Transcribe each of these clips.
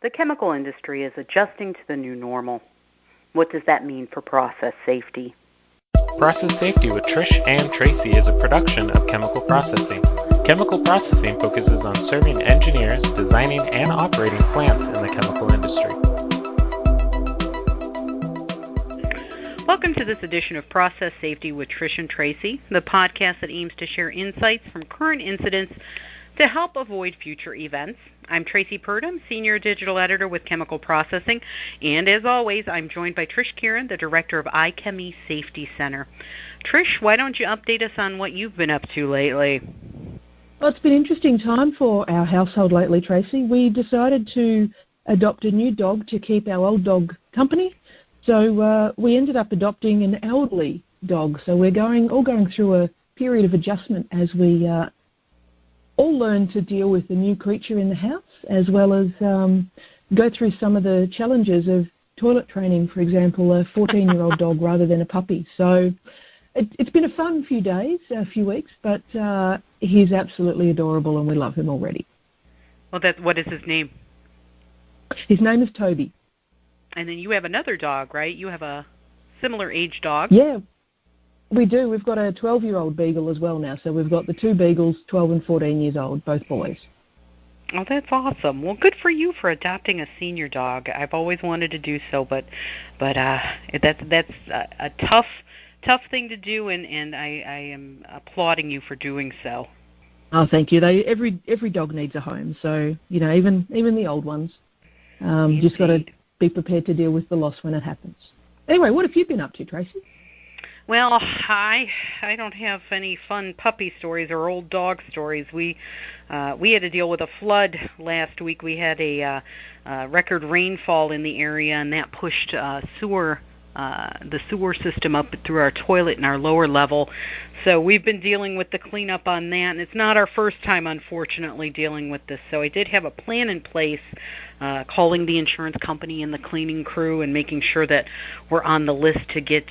The chemical industry is adjusting to the new normal. What does that mean for process safety? Process Safety with Trish and Traci is a production of Chemical Processing. Chemical Processing focuses on serving engineers, designing, and operating plants in the chemical industry. Welcome to this edition of Process Safety with Trish and Traci, the podcast that aims to share insights from current incidents to help avoid future events. I'm Traci Purdom, Senior Digital Editor with Chemical Processing, and as always, I'm joined by Trish Kieran, the Director of iChemie Safety Center. Trish, why don't you update us on what you've been up to lately? Well, it's been an interesting time for our household lately, Traci. We decided to adopt a new dog to keep our old dog company, so we ended up adopting an elderly dog. So we're all going through a period of adjustment as we all learn to deal with the new creature in the house, as well as go through some of the challenges of toilet training, for example, a 14-year-old dog rather than a puppy. So it's been a fun few days, a few weeks, but he's absolutely adorable and we love him already. Well, what is his name? His name is Toby. And then you have another dog, right? You have a similar age dog. Yeah. We do. We've got a 12-year-old beagle as well now. So we've got the two beagles, 12 and 14 years old, both boys. Oh, that's awesome. Well, good for you for adopting a senior dog. I've always wanted to do so, but that's a tough thing to do, and I am applauding you for doing so. Oh, thank you. Every dog needs a home. So, even the old ones. Just got to be prepared to deal with the loss when it happens. Anyway, what have you been up to, Traci? Well, I don't have any fun puppy stories or old dog stories. We had to deal with a flood last week. We had a record rainfall in the area, and that pushed the sewer system up through our toilet in our lower level. So we've been dealing with the cleanup on that, and it's not our first time, unfortunately, dealing with this. So I did have a plan in place, calling the insurance company and the cleaning crew and making sure that we're on the list to get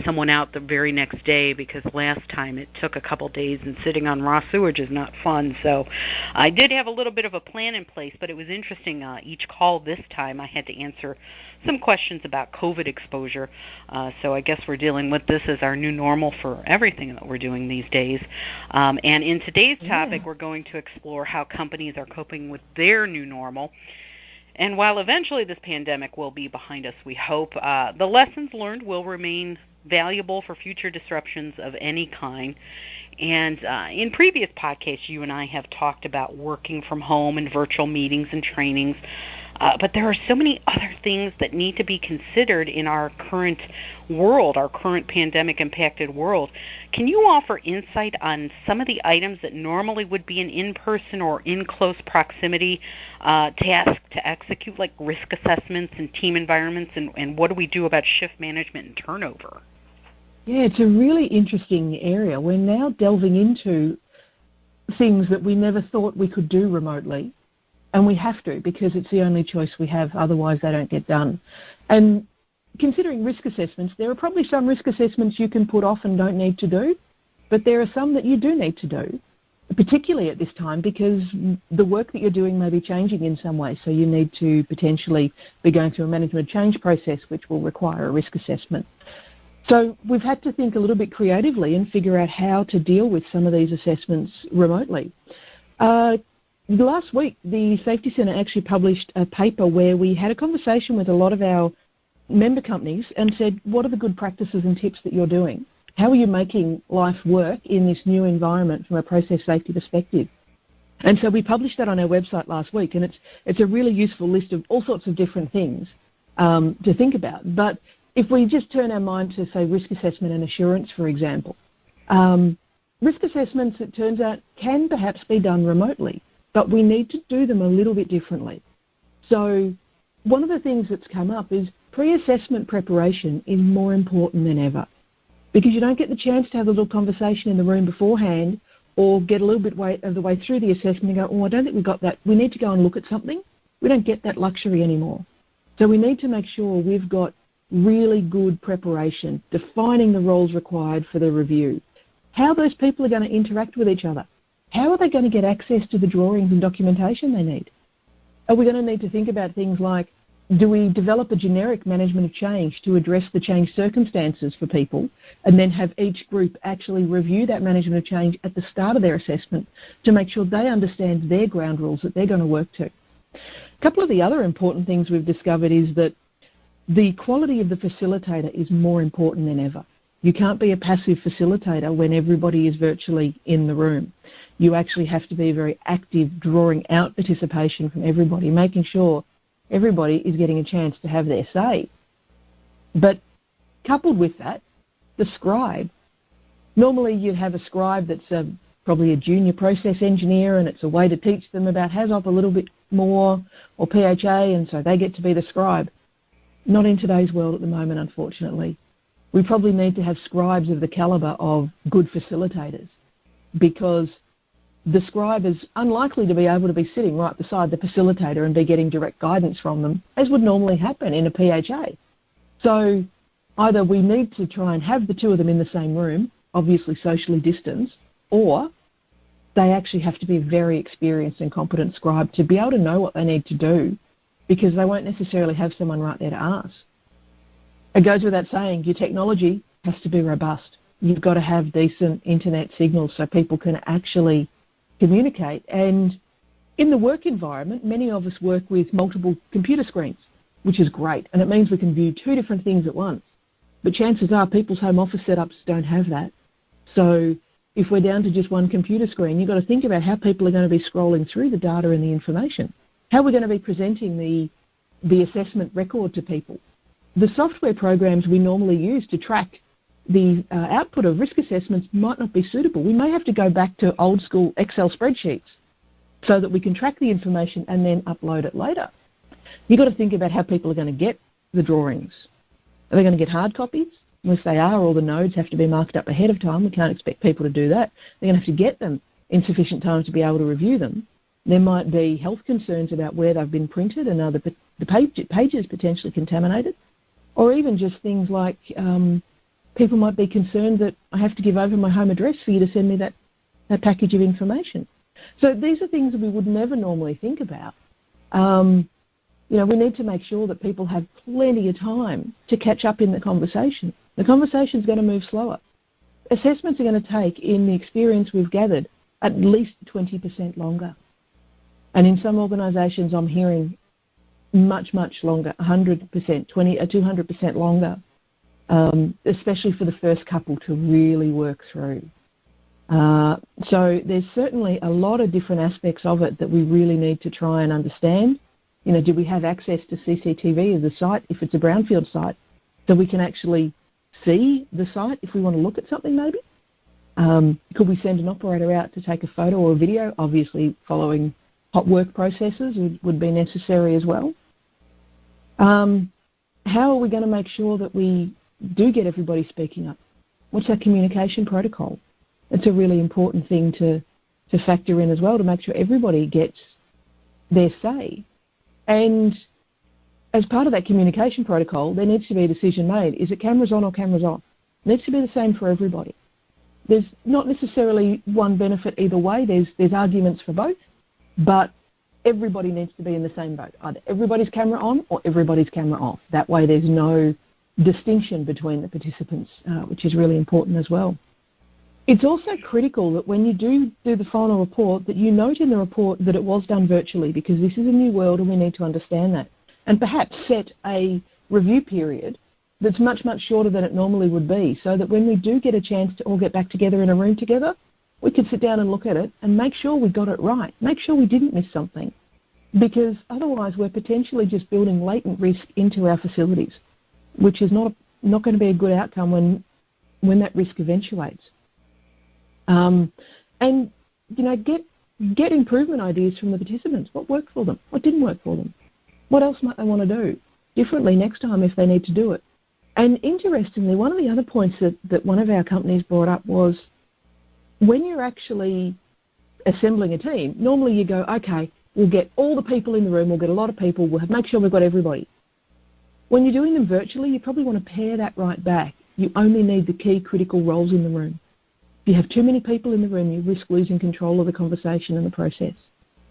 someone out the very next day, because last time it took a couple days and sitting on raw sewage is not fun. So I did have a little bit of a plan in place, but it was interesting. Each call this time I had to answer some questions about COVID exposure. So I guess we're dealing with this as our new normal for everything that we're doing these days. And in today's topic, we're going to explore how companies are coping with their new normal. And while eventually this pandemic will be behind us, we hope, the lessons learned will remain valuable for future disruptions of any kind. And in previous podcasts, you and I have talked about working from home and virtual meetings and trainings. But there are so many other things that need to be considered in our current world, our current pandemic-impacted world. Can you offer insight on some of the items that normally would be an in-person or in close proximity task to execute, like risk assessments and team environments, and what do we do about shift management and turnover? Yeah, it's a really interesting area. We're now delving into things that we never thought we could do remotely. And we have to, because it's the only choice we have, otherwise they don't get done. And considering risk assessments, there are probably some risk assessments you can put off and don't need to do, but there are some that you do need to do, particularly at this time, because the work that you're doing may be changing in some way, so you need to potentially be going through a management change process which will require a risk assessment. So we've had to think a little bit creatively and figure out how to deal with some of these assessments remotely. Last week, the Safety Centre actually published a paper where we had a conversation with a lot of our member companies and said, what are the good practices and tips that you're doing? How are you making life work in this new environment from a process safety perspective? And so we published that on our website last week, and it's a really useful list of all sorts of different things to think about. But if we just turn our mind to, say, risk assessment and assurance, for example, risk assessments, it turns out, can perhaps be done remotely, but we need to do them a little bit differently. So one of the things that's come up is pre-assessment preparation is more important than ever, because you don't get the chance to have a little conversation in the room beforehand or get a little bit of the way through the assessment and go, oh, I don't think we got that. We need to go and look at something. We don't get that luxury anymore. So we need to make sure we've got really good preparation, defining the roles required for the review, how those people are going to interact with each other, how are they going to get access to the drawings and documentation they need, Are we going to need to think about things like, do we develop a generic management of change to address the changed circumstances for people, and then have each group actually review that management of change at the start of their assessment to make sure they understand their ground rules that they're going to work to? A couple of the other important things we've discovered is that the quality of the facilitator is more important than ever. You can't be a passive facilitator when everybody is virtually in the room. You actually have to be very active, drawing out participation from everybody, making sure everybody is getting a chance to have their say. But coupled with that, the scribe. Normally you'd have a scribe that's probably a junior process engineer, and it's a way to teach them about HAZOP a little bit more, or PHA, and so they get to be the scribe. Not in today's world at the moment, unfortunately. We probably need to have scribes of the calibre of good facilitators, because the scribe is unlikely to be able to be sitting right beside the facilitator and be getting direct guidance from them, as would normally happen in a PHA. So either we need to try and have the two of them in the same room, obviously socially distanced, or they actually have to be a very experienced and competent scribe to be able to know what they need to do, because they won't necessarily have someone right there to ask. It goes without saying, your technology has to be robust. You've got to have decent internet signals so people can actually communicate. And in the work environment, many of us work with multiple computer screens, which is great. And it means we can view two different things at once. But chances are people's home office setups don't have that. So if we're down to just one computer screen, you've got to think about how people are going to be scrolling through the data and the information. How we're going to be presenting the assessment record to people. The software programs we normally use to track the output of risk assessments might not be suitable. We may have to go back to old school Excel spreadsheets so that we can track the information and then upload it later. You've got to think about how people are going to get the drawings. Are they going to get hard copies? Unless they are, all the nodes have to be marked up ahead of time. We can't expect people to do that. They're going to have to get them in sufficient time to be able to review them. There might be health concerns about where they've been printed and are the pages potentially contaminated. Or even just things like people might be concerned that I have to give over my home address for you to send me that package of information. So these are things that we would never normally think about. We need to make sure that people have plenty of time to catch up in the conversation. The conversation's going to move slower. Assessments are going to take, in the experience we've gathered, at least 20% longer. And in some organisations I'm hearing much, much longer, 100%, 200% longer, especially for the first couple to really work through. So there's certainly a lot of different aspects of it that we really need to try and understand. Do we have access to CCTV of the site if it's a brownfield site, so we can actually see the site if we want to look at something maybe? Could we send an operator out to take a photo or a video? Obviously following hot work processes would be necessary as well. How are we going to make sure that we do get everybody speaking up? What's our communication protocol? It's a really important thing to factor in as well, to make sure everybody gets their say. And as part of that communication protocol, there needs to be a decision made. Is it cameras on or cameras off? It needs to be the same for everybody. There's not necessarily one benefit either way. There's arguments for both, but everybody needs to be in the same boat. Either everybody's camera on or everybody's camera off. That way there's no distinction between the participants, which is really important as well. It's also critical that when you do the final report, that you note in the report that it was done virtually, because this is a new world and we need to understand that. And perhaps set a review period that's much, much shorter than it normally would be, so that when we do get a chance to all get back together in a room together, we can sit down and look at it and make sure we got it right, make sure we didn't miss something, because otherwise we're potentially just building latent risk into our facilities, which is not going to be a good outcome when that risk eventuates. And get improvement ideas from the participants. What worked for them? What didn't work for them? What else might they want to do differently next time if they need to do it? And interestingly, one of the other points that one of our companies brought up was, when you're actually assembling a team, normally you go, okay, we'll get all the people in the room, we'll get a lot of people, we'll make sure we've got everybody. When you're doing them virtually, you probably want to pare that right back. You only need the key critical roles in the room. If you have too many people in the room, you risk losing control of the conversation and the process.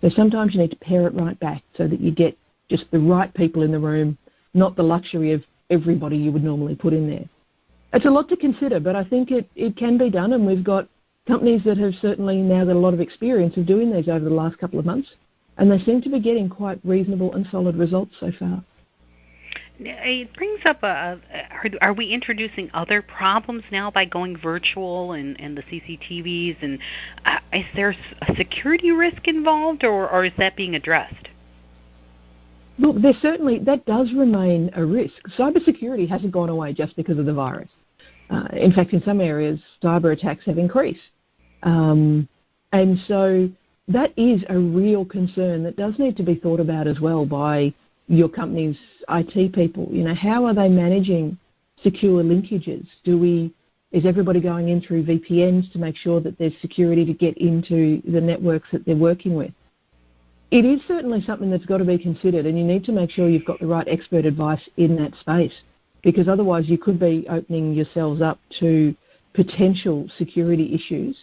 So sometimes you need to pare it right back so that you get just the right people in the room, not the luxury of everybody you would normally put in there. It's a lot to consider, but I think it can be done, and we've got companies that have certainly now got a lot of experience of doing these over the last couple of months, and they seem to be getting quite reasonable and solid results so far. It brings up are we introducing other problems now by going virtual and the CCTVs, and is there a security risk involved, or is that being addressed? Look, that does remain a risk. Cybersecurity hasn't gone away just because of the virus. In fact, in some areas, cyber attacks have increased. And so that is a real concern that does need to be thought about as well by your company's IT people. How are they managing secure linkages? Is everybody going in through VPNs to make sure that there's security to get into the networks that they're working with? It is certainly something that's got to be considered, and you need to make sure you've got the right expert advice in that space, because otherwise you could be opening yourselves up to potential security issues.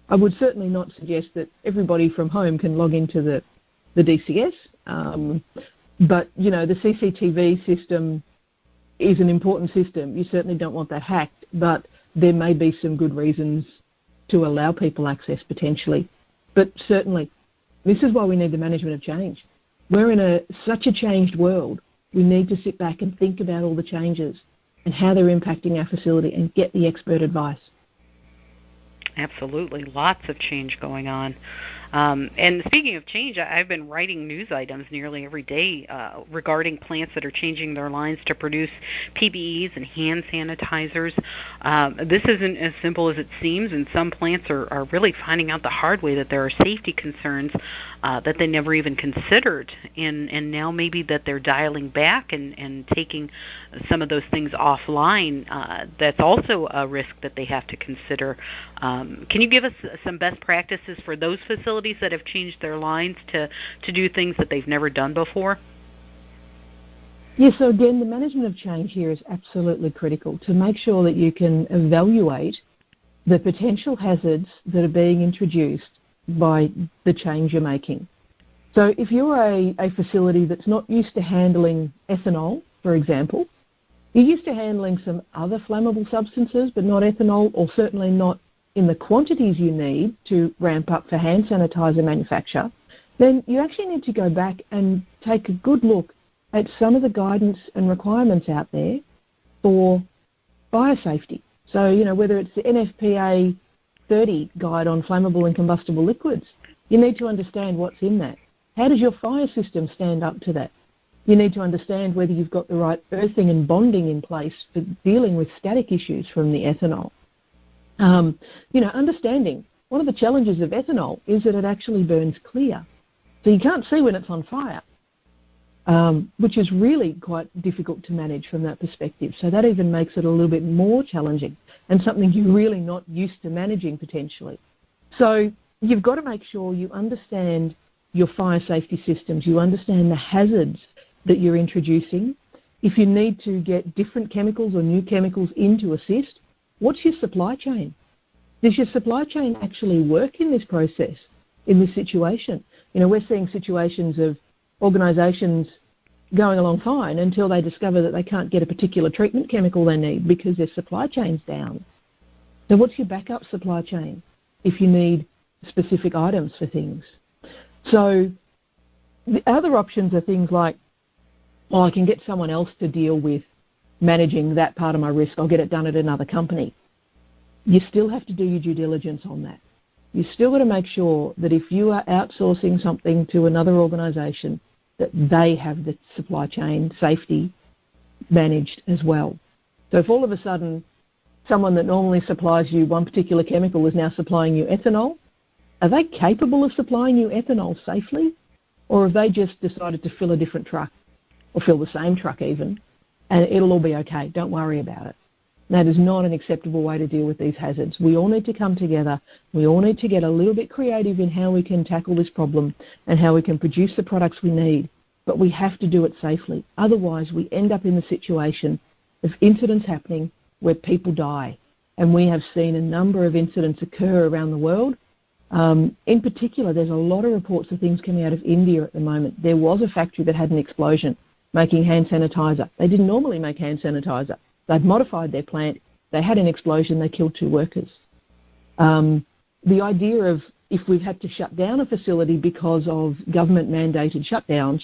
I would certainly not suggest that everybody from home can log into the DCS, but the CCTV system is an important system. You certainly don't want that hacked, but there may be some good reasons to allow people access potentially. But certainly, this is why we need the management of change. We're in such a changed world. We need to sit back and think about all the changes and how they're impacting our facility and get the expert advice. Absolutely. Lots of change going on. And speaking of change, I've been writing news items nearly every day regarding plants that are changing their lines to produce PPEs and hand sanitizers. This isn't as simple as it seems, and some plants are really finding out the hard way that there are safety concerns that they never even considered. And now maybe that they're dialing back and taking some of those things offline. That's also a risk that they have to consider. Can you give us some best practices for those facilities that have changed their lines to do things that they've never done before? Yes, so again, the management of change here is absolutely critical to make sure that you can evaluate the potential hazards that are being introduced by the change you're making. So if you're a facility that's not used to handling ethanol, for example, you're used to handling some other flammable substances, but not ethanol, or certainly not in the quantities you need to ramp up for hand sanitizer manufacture, then you actually need to go back and take a good look at some of the guidance and requirements out there for fire safety. So, whether it's the NFPA 30 guide on flammable and combustible liquids, you need to understand what's in that. How does your fire system stand up to that? You need to understand whether you've got the right earthing and bonding in place for dealing with static issues from the ethanol. Understanding one of the challenges of ethanol is that it actually burns clear. So you can't see when it's on fire, which is really quite difficult to manage from that perspective. So that even makes it a little bit more challenging and something you're really not used to managing potentially. So you've got to make sure you understand your fire safety systems, you understand the hazards that you're introducing. If you need to get different chemicals or new chemicals in to assist, what's your supply chain? Does your supply chain actually work in this process, in this situation? We're seeing situations of organisations going along fine until they discover that they can't get a particular treatment chemical they need because their supply chain's down. So what's your backup supply chain if you need specific items for things? So the other options are things like, I can get someone else to deal with managing that part of my risk. I'll get it done at another company. You still have to do your due diligence on that. You still got to make sure that if you are outsourcing something to another organisation, that they have the supply chain safety managed as well. So if all of a sudden someone that normally supplies you one particular chemical is now supplying you ethanol, are they capable of supplying you ethanol safely? Or have they just decided to fill a different truck, or fill the same truck even, and it'll all be okay, don't worry about it? That is not an acceptable way to deal with these hazards. We all need to come together. We all need to get a little bit creative in how we can tackle this problem and how we can produce the products we need. But we have to do it safely. Otherwise, we end up in the situation of incidents happening where people die. And we have seen a number of incidents occur around the world In particular, there's a lot of reports of things coming out of India at the moment. There was a factory that had an explosion making hand sanitizer. They didn't normally make hand sanitizer. They'd modified their plant. They had an explosion. They killed 2 workers. The idea of if we've had to shut down a facility because of government-mandated shutdowns,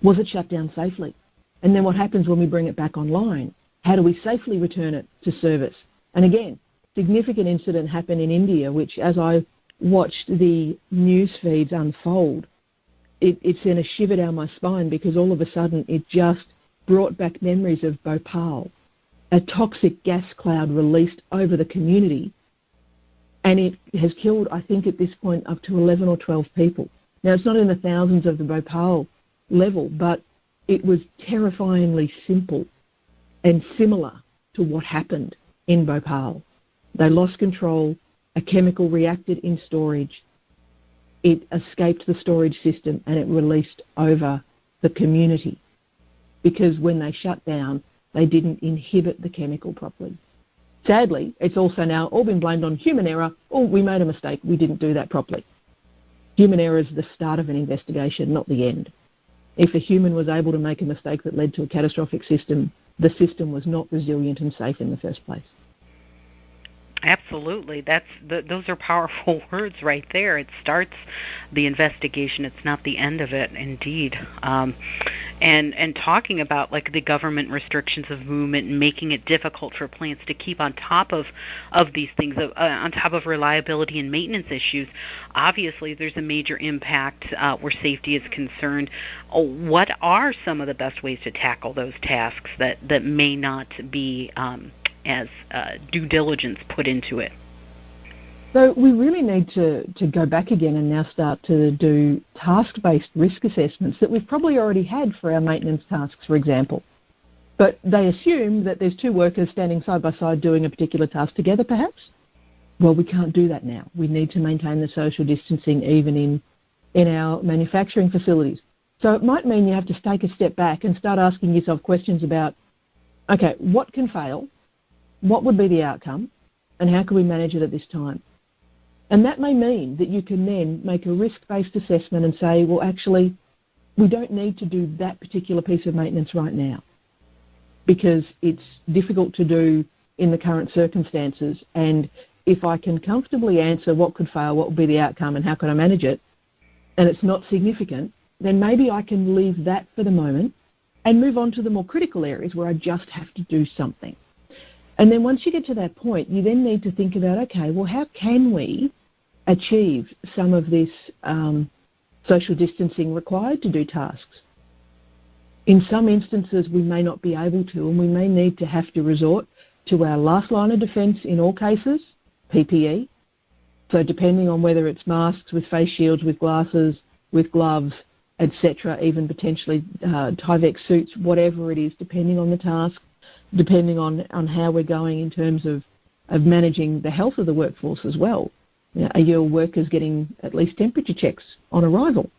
was it shut down safely? And then what happens when we bring it back online? How do we safely return it to service? And again, significant incident happened in India, which as I watched the news feeds unfold, it sent a shiver down my spine, because all of a sudden it just brought back memories of Bhopal, a toxic gas cloud released over the community, and it has killed, I think at this point, up to 11 or 12 people. Now, it's not in the thousands of the Bhopal level, but it was terrifyingly simple and similar to what happened in Bhopal. They lost control, a chemical reacted in storage, it escaped the storage system, and it released over the community, because when they shut down, they didn't inhibit the chemical properly. Sadly, it's also now all been blamed on human error. Oh, we made a mistake, we didn't do that properly. Human error is the start of an investigation, not the end. If a human was able to make a mistake that led to a catastrophic system, the system was not resilient and safe in the first place. Absolutely. Those are powerful words right there. It starts the investigation. It's not the end of it, indeed. And talking about like the government restrictions of movement and making it difficult for plants to keep on top of these things, on top of reliability and maintenance issues, obviously there's a major impact where safety is concerned. What are some of the best ways to tackle those tasks that may not be as due diligence put into it? So we really need to go back again and now start to do task-based risk assessments that we've probably already had for our maintenance tasks, for example. But they assume that there's 2 workers standing side by side doing a particular task together, perhaps. Well, we can't do that now. We need to maintain the social distancing even in our manufacturing facilities. So it might mean you have to take a step back and start asking yourself questions about, okay, what can fail? What would be the outcome? And how can we manage it at this time? And that may mean that you can then make a risk-based assessment and say, well, actually, we don't need to do that particular piece of maintenance right now because it's difficult to do in the current circumstances. And if I can comfortably answer what could fail, what would be the outcome, and how can I manage it, and it's not significant, then maybe I can leave that for the moment and move on to the more critical areas where I just have to do something. And then once you get to that point, you then need to think about, okay, well, how can we achieve some of this social distancing required to do tasks? In some instances, we may not be able to, and we may need to have to resort to our last line of defence in all cases, PPE. So depending on whether it's masks with face shields, with glasses, with gloves, etc., even potentially Tyvek suits, whatever it is, depending on the task, depending on how we're going in terms of managing the health of the workforce as well. You know, are your workers getting at least temperature checks on arrival?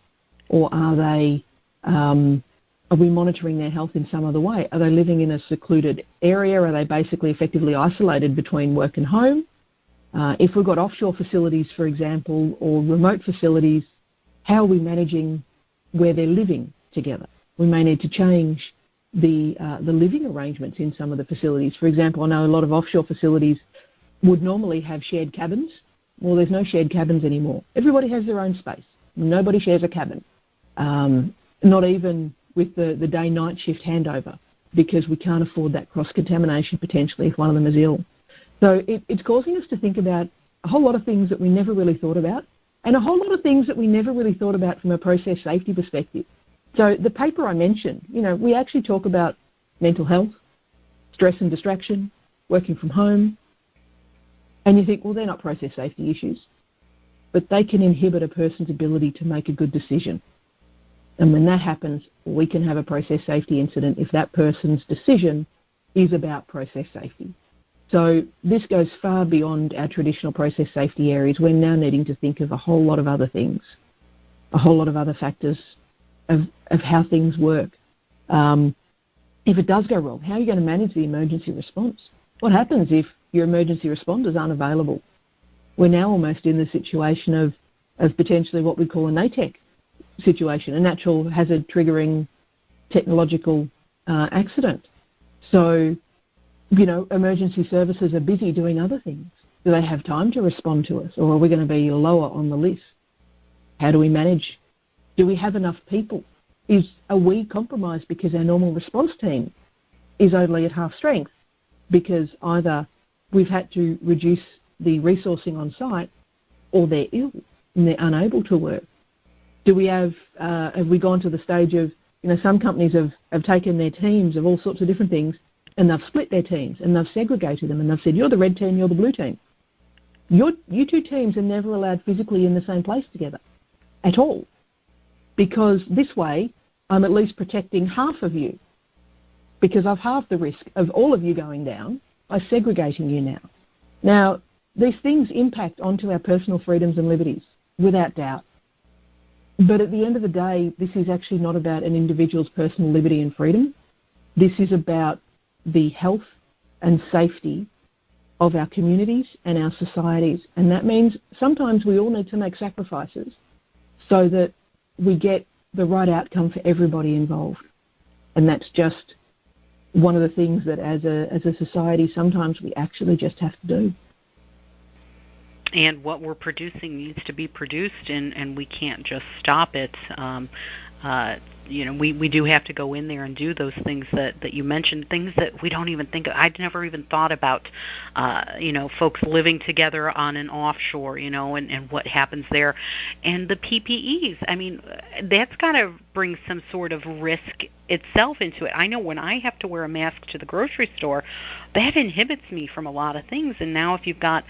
Or are we monitoring their health in some other way? Are they living in a secluded area? Are they basically effectively isolated between work and home? If we've got offshore facilities, for example, or remote facilities, how are we managing where they're living together? We may need to change the living arrangements in some of the facilities. For example, I know a lot of offshore facilities would normally have shared cabins. Well, there's no shared cabins anymore. Everybody has their own space. Nobody shares a cabin, not even with the day-night shift handover, because we can't afford that cross-contamination potentially if one of them is ill. So it's causing us to think about a whole lot of things that we never really thought about, and a whole lot of things that we never really thought about from a process safety perspective. So the paper I mentioned, we actually talk about mental health, stress and distraction, working from home, and you think, well, they're not process safety issues, but they can inhibit a person's ability to make a good decision. And when that happens, we can have a process safety incident if that person's decision is about process safety. So this goes far beyond our traditional process safety areas. We're now needing to think of a whole lot of other things, a whole lot of other factors of how things work. If it does go wrong, how are you going to manage the emergency response? What happens if your emergency responders aren't available? We're now almost in the situation of potentially what we call a NATEC situation, a natural hazard triggering technological accident. So, emergency services are busy doing other things. Do they have time to respond to us, or are we going to be lower on the list? How do we manage? Do we have enough people? Are we compromised because our normal response team is only at half strength because either we've had to reduce the resourcing on site or they're ill and they're unable to work? Do we have we gone to the stage of, some companies have taken their teams of all sorts of different things and they've split their teams and they've segregated them and they've said, you're the red team, you're the blue team. You two teams are never allowed physically in the same place together at all, because this way I'm at least protecting half of you, because I've halved the risk of all of you going down by segregating you now. Now, these things impact onto our personal freedoms and liberties, without doubt. But at the end of the day, this is actually not about an individual's personal liberty and freedom. This is about the health and safety of our communities and our societies. And that means sometimes we all need to make sacrifices so that we get the right outcome for everybody involved. And that's just one of the things that as a society sometimes we actually just have to do. And what we're producing needs to be produced, and we can't just stop it. We do have to go in there and do those things that you mentioned, things that we don't even think of. I'd never even thought about, folks living together on an offshore, and what happens there. And the PPEs, I mean, that's got to bring some sort of risk itself into it. I know when I have to wear a mask to the grocery store, that inhibits me from a lot of things. And now if you've got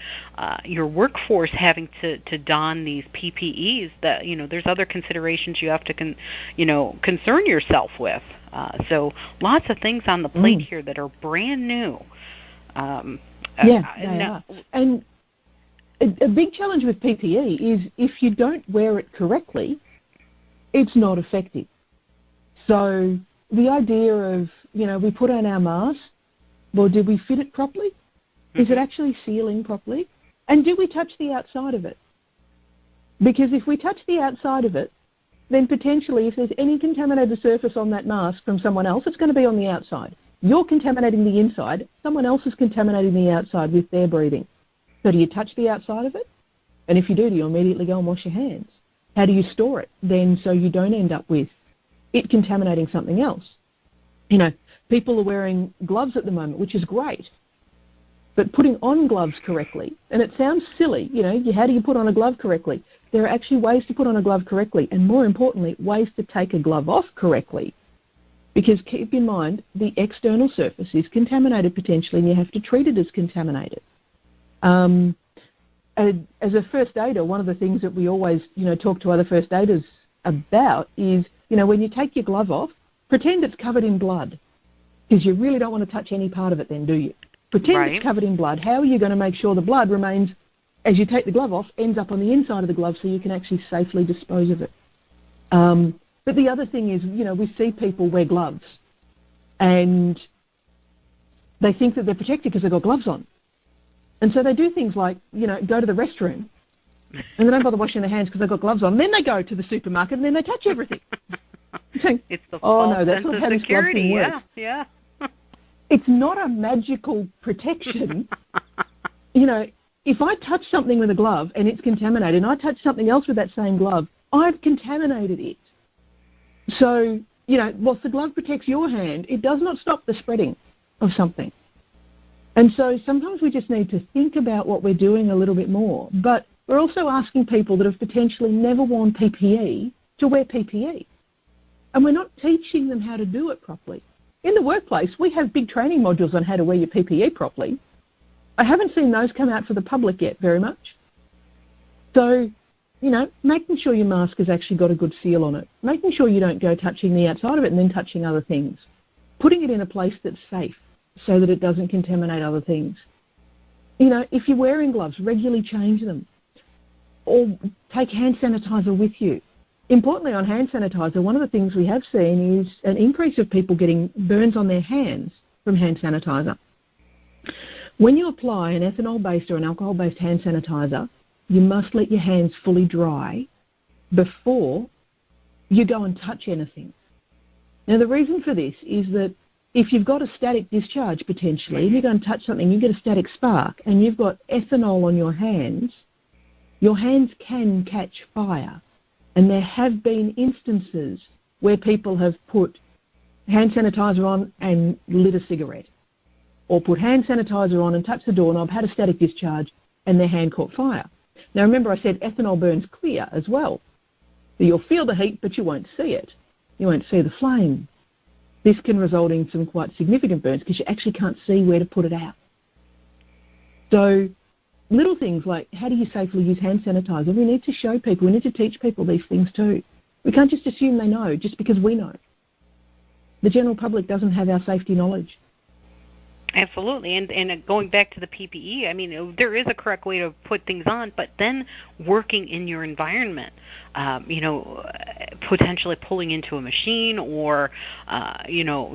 your workforce having to don these PPEs, that there's other considerations you have to concern yourself with. So lots of things on the plate here that are brand new. They are. And a big challenge with PPE is if you don't wear it correctly, it's not effective. So the idea of, we put on our mask, well, did we fit it properly? Is it actually sealing properly? And do we touch the outside of it? Because if we touch the outside of it, then potentially if there's any contaminated surface on that mask from someone else, it's going to be on the outside. You're contaminating the inside, someone else is contaminating the outside with their breathing. So do you touch the outside of it? And if you do you immediately go and wash your hands? How do you store it then so you don't end up with it contaminating something else? People are wearing gloves at the moment, which is great. But putting on gloves correctly, and it sounds silly, how do you put on a glove correctly? There are actually ways to put on a glove correctly, and more importantly, ways to take a glove off correctly. Because keep in mind, the external surface is contaminated potentially, and you have to treat it as contaminated. As a first aider, one of the things that we always, talk to other first aiders about is, when you take your glove off, pretend it's covered in blood, because you really don't want to touch any part of it then, do you? Pretend it's covered in blood. How are you going to make sure the blood remains, as you take the glove off, ends up on the inside of the glove so you can actually safely dispose of it? But the other thing is, we see people wear gloves and they think that they're protected because they've got gloves on. And so they do things like, go to the restroom and they don't bother washing their hands because they've got gloves on. Then they go to the supermarket and then they touch everything. It's the false no, that's sense not of how security. this glove thing works. Yeah. It's not a magical protection. If I touch something with a glove and it's contaminated and I touch something else with that same glove, I've contaminated it. So, whilst the glove protects your hand, it does not stop the spreading of something. And so sometimes we just need to think about what we're doing a little bit more. But we're also asking people that have potentially never worn PPE to wear PPE. And we're not teaching them how to do it properly. In the workplace, we have big training modules on how to wear your PPE properly. I haven't seen those come out for the public yet very much. So, making sure your mask has actually got a good seal on it, making sure you don't go touching the outside of it and then touching other things, putting it in a place that's safe so that it doesn't contaminate other things. If you're wearing gloves, regularly change them or take hand sanitizer with you. Importantly, on hand sanitizer, one of the things we have seen is an increase of people getting burns on their hands from hand sanitizer. When you apply an ethanol-based or an alcohol-based hand sanitizer, you must let your hands fully dry before you go and touch anything. Now, the reason for this is that if you've got a static discharge potentially, and you go and touch something, you get a static spark, and you've got ethanol on your hands can catch fire. And there have been instances where people have put hand sanitizer on and lit a cigarette, or put hand sanitizer on and touched the doorknob, had a static discharge, and their hand caught fire. Now, remember I said ethanol burns clear as well. So you'll feel the heat, but you won't see it. You won't see the flame. This can result in some quite significant burns because you actually can't see where to put it out. So little things like how do you safely use hand sanitizer, we need to show people, we need to teach people these things too. We can't just assume they know just because we know. The general public doesn't have our safety knowledge. Absolutely, and going back to the PPE, I mean, there is a correct way to put things on, but then working in your environment, potentially pulling into a machine or,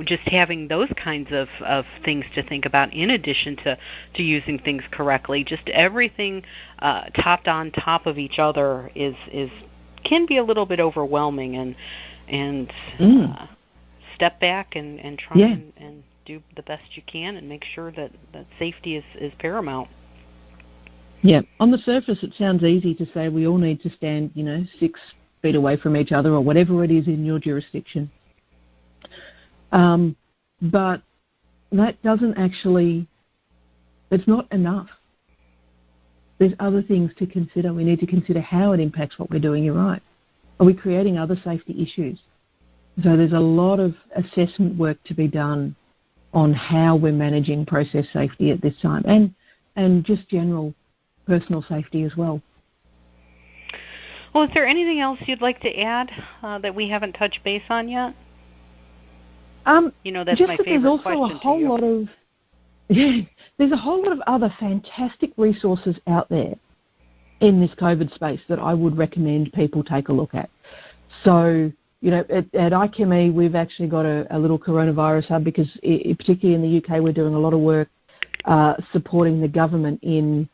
just having those kinds of things to think about in addition to using things correctly. Just everything topped on top of each other can be a little bit overwhelming, and step back and try and do the best you can and make sure that safety is paramount. Yeah, on the surface it sounds easy to say we all need to stand, 6 feet away from each other or whatever it is in your jurisdiction. But that doesn't actually, it's not enough. There's other things to consider. We need to consider how it impacts what we're doing. You're right. Are we creating other safety issues? So there's a lot of assessment work to be done on how we're managing process safety at this time and just general personal safety as well. Well, is there anything else you'd like to add that we haven't touched base on yet? That's just my that favorite question. There's a whole lot of other fantastic resources out there in this COVID space that I would recommend people take a look at. So, at IChemE, we've actually got a little coronavirus hub because, particularly in the UK, we're doing a lot of work supporting the government in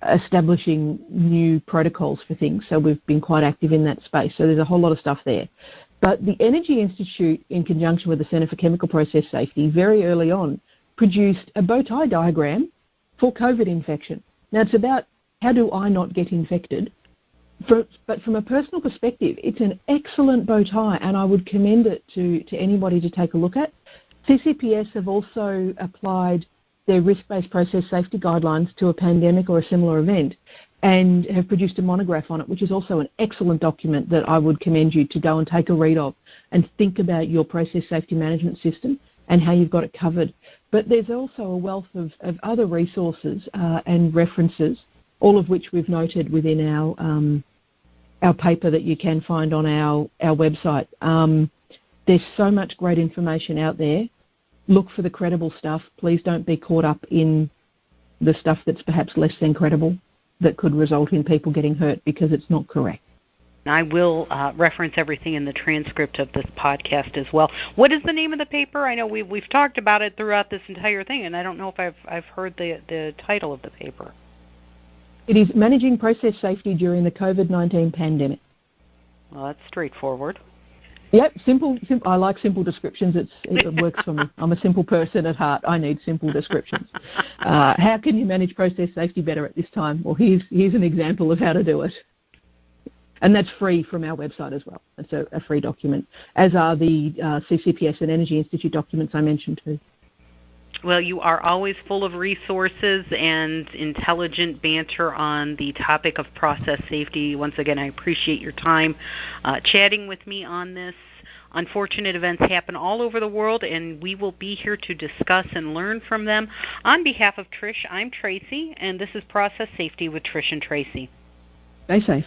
establishing new protocols for things. So we've been quite active in that space. So there's a whole lot of stuff there. But the Energy Institute, in conjunction with the Centre for Chemical Process Safety, very early on, produced a bow tie diagram for COVID infection. Now, it's about how do I not get infected? But from a personal perspective, it's an excellent bow tie, and I would commend it to anybody to take a look at. CCPS have also applied their risk-based process safety guidelines to a pandemic or a similar event and have produced a monograph on it, which is also an excellent document that I would commend you to go and take a read of and think about your process safety management system and how you've got it covered. But there's also a wealth of other resources and references, all of which we've noted within our paper that you can find on our website. There's so much great information out there. Look for the credible stuff. Please don't be caught up in the stuff that's perhaps less than credible that could result in people getting hurt because it's not correct. I will reference everything in the transcript of this podcast as well. What is the name of the paper? I know we've talked about it throughout this entire thing, and I don't know if I've heard the title of the paper. It is Managing Process Safety During the COVID-19 Pandemic. Well, that's straightforward. Yep, simple. I like simple descriptions. It works for me. I'm a simple person at heart. I need simple descriptions. How can you manage process safety better at this time? Well, here's an example of how to do it. And that's free from our website as well. It's a free document, as are the CCPS and Energy Institute documents I mentioned too. Well, you are always full of resources and intelligent banter on the topic of process safety. Once again, I appreciate your time chatting with me on this. Unfortunate events happen all over the world, and we will be here to discuss and learn from them. On behalf of Trish, I'm Tracy, and this is Process Safety with Trish and Traci. Stay safe.